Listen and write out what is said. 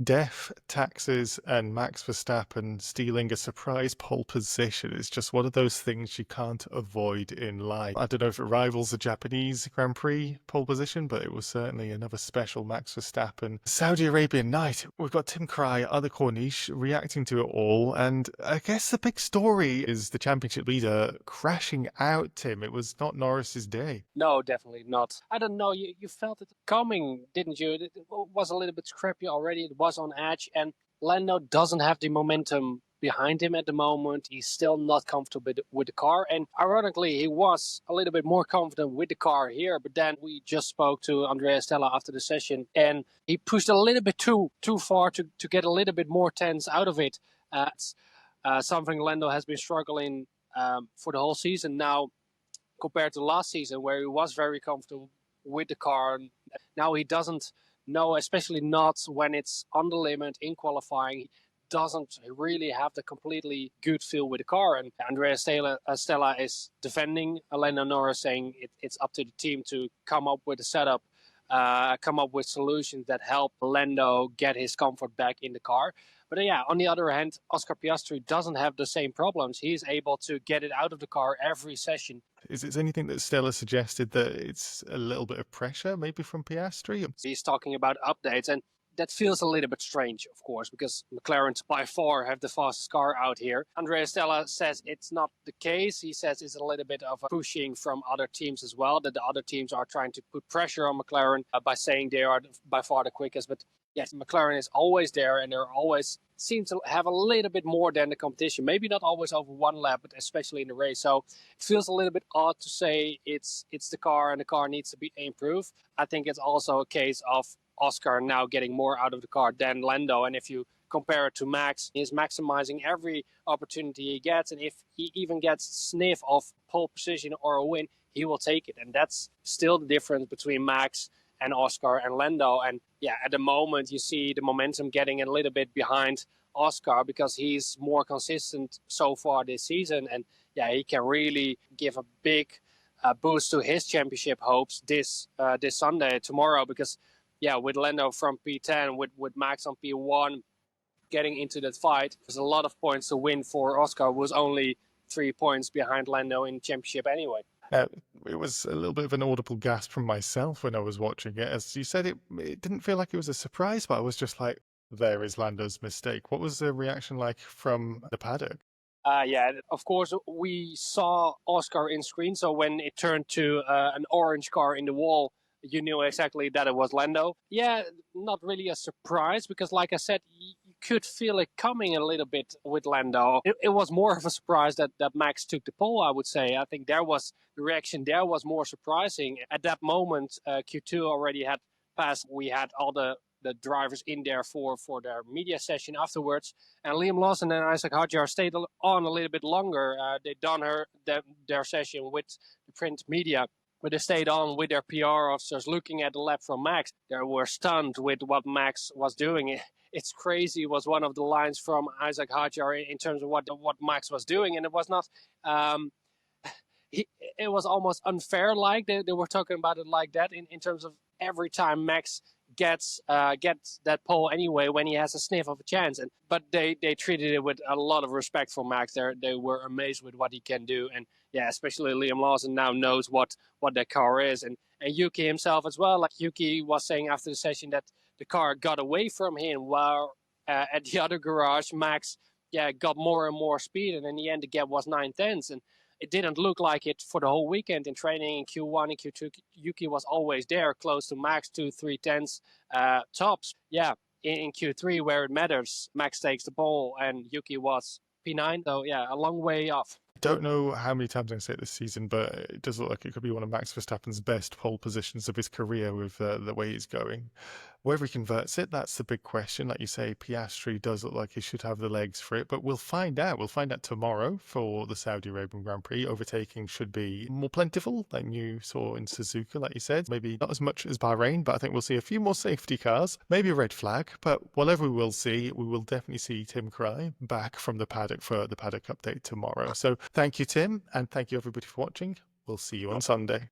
Death, taxes, and Max Verstappen stealing a surprise pole position is just one of those things you can't avoid in life. I don't know if it rivals the Japanese Grand Prix pole position, but it was certainly another special Max Verstappen Saudi Arabian night. We've got Tim Kraaij, other Corniche, reacting to it all, and I guess the big story is the championship leader crashing out, Tim. It was not Norris's day. No, definitely not. I don't know. You felt it coming, didn't you? It was a little bit scrappy already. It was on edge, and Lando doesn't have the momentum behind him at the moment. He's still not comfortable with the car, and ironically, he was a little bit more confident with the car here. But then we just spoke to Andrea Stella after the session, and he pushed a little bit too far to get a little bit more tense out of it. It's something Lando has been struggling for the whole season now, compared to last season where he was very comfortable with the car. Now he doesn't know, especially not when it's on the limit in qualifying. He doesn't really have the completely good feel with the car. And Andrea Stella is defending Lando Norris, saying it's up to the team to come up with a setup, come up with solutions that help Lando get his comfort back in the car. But yeah, on the other hand, Oscar Piastri doesn't have the same problems. He's able to get it out of the car every session. Is it anything that Stella suggested that it's a little bit of pressure, maybe from Piastri? He's talking about updates, and that feels a little bit strange, of course, because McLaren by far have the fastest car out here. Andrea Stella says it's not the case. He says it's a little bit of a pushing from other teams as well, that the other teams are trying to put pressure on McLaren by saying they are by far the quickest. But yes, McLaren is always there, and they're always seem to have a little bit more than the competition. Maybe not always over one lap, but especially in the race. So it feels a little bit odd to say it's the car and the car needs to be improved. I think it's also a case of Oscar now getting more out of the car than Lando. And if you compare it to Max, he's maximizing every opportunity he gets. And if he even gets sniff of pole position or a win, he will take it. And that's still the difference between Max and Oscar and Lando. And yeah, at the moment you see the momentum getting a little bit behind Oscar because he's more consistent so far this season. And yeah, he can really give a big boost to his championship hopes this Sunday, tomorrow, because yeah, with Lando from P10, with Max on P1, getting into that fight, there's a lot of points to win for Oscar, who was only 3 points behind Lando in the championship anyway. It was a little bit of an audible gasp from myself when I was watching it. As you said, it didn't feel like it was a surprise, but I was just like, there is Lando's mistake. What was the reaction like from the paddock? Yeah, of course, we saw Oscar in screen, so when it turned to an orange car in the wall, you knew exactly that it was Lando. Yeah, not really a surprise, because like I said, you could feel it coming a little bit with Lando. It was more of a surprise that Max took the pole, I would say. I think the reaction there was more surprising. At that moment, Q2 already had passed. We had all the drivers in there for their media session afterwards. And Liam Lawson and Isaac Hadjar stayed on a little bit longer. They done their session with the print media, but they stayed on with their PR officers looking at the lap from Max. They were stunned with what Max was doing. It's crazy was one of the lines from Isaac Hadjar in terms of what Max was doing. And it was not... it was almost unfair, like they were talking about it like that in terms of every time Max gets that pole anyway when he has a sniff of a chance. But they treated it with a lot of respect for Max. They were amazed with what he can do. And yeah, especially Liam Lawson now knows what that car is. And Yuki himself as well. Like Yuki was saying after the session that the car got away from him, while at the other garage, Max got more and more speed. And in the end, the gap was 9 tenths. And it didn't look like it for the whole weekend in training in Q1 and Q2. Yuki was always there, close to Max, 2-3 tenths tops. Yeah, in Q3 where it matters, Max takes the pole and Yuki was P9. So yeah, a long way off. Don't know how many times I can say it this season, but it does look like it could be one of Max Verstappen's best pole positions of his career with the way he's going. Whether he converts it, that's the big question. Like you say, Piastri does look like he should have the legs for it, but we'll find out. We'll find out tomorrow for the Saudi Arabian Grand Prix. Overtaking should be more plentiful than you saw in Suzuka, like you said. Maybe not as much as Bahrain, but I think we'll see a few more safety cars, maybe a red flag, but whatever we will see, we will definitely see Tim Kraaij back from the paddock for the paddock update tomorrow. So thank you, Tim, and thank you everybody for watching. We'll see you on Sunday.